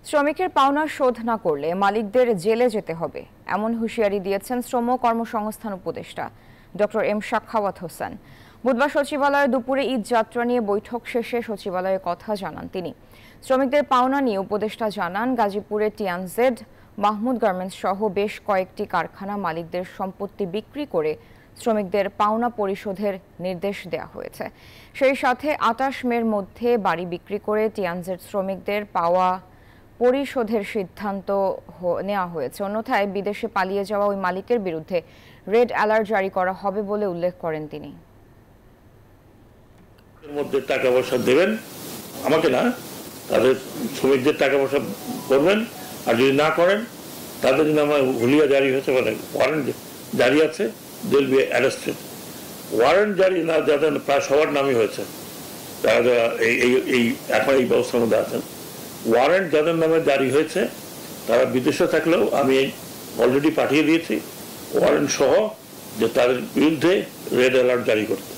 শ্রমিকের পাওনা শোধ না করলে মালিকদের জেলে যেতে হবে, এমন হুঁশিয়ারি দিয়েছেন শ্রম কর্মসংস্থান উপদেষ্টা ডক্টর এম সাখাওয়াত হোসেন। বুধবার সচিবালয়ে দুপুরে ঈদ যাত্রা নিয়ে বৈঠক শেষে সচিবালয়ে কথা জানান তিনি। শ্রমিকদের পাওনা নিয়ে উপদেষ্টা জানান, গাজীপুরে টিএনজেড, মাহমুদ গার্মেন্টস সহ বেশ কয়েকটি কারখানা মালিকদের সম্পত্তি বিক্রি করে শ্রমিকদের পাওনা পরিশোধের নির্দেশ দেওয়া হয়েছে। সেই সাথে ২৮ মের মধ্যে বাড়ি বিক্রি করে টিএনজেড শ্রমিকদের পাওয়া পরিশোধের সিদ্ধান্ত নেওয়া হয়েছে। অন্যথায় বিদেশে পালিয়ে যাওয়া ওই মালিকের বিরুদ্ধে রেড অ্যালার্ট জারি করা হবে বলে উল্লেখ করেন তিনি। মধ্যে টাকা পয়সা দেবেন, আমাকে না, তাদের শ্রমিকদের টাকা পয়সা করবেন, আর যদি না করেন তাদের জন্য আমার হুলিয়া জারি হয়েছে, মানে ওয়ারেন্ট জারি আছে, they will be arrested. Warrant জারি না যাদের প্রায় সবার নামই হয়েছে, তারা এই এখন এই ব্যবস্থার মধ্যে আছেন। ওয়ারেন্ট যাদের নামে জারি হয়েছে তারা বিদেশে থাকলেও আমি অলরেডি পাঠিয়ে দিয়েছি ওয়ারেন্ট সহ, যে তাদের বিরুদ্ধে রেড অ্যালার্ট জারি করতে।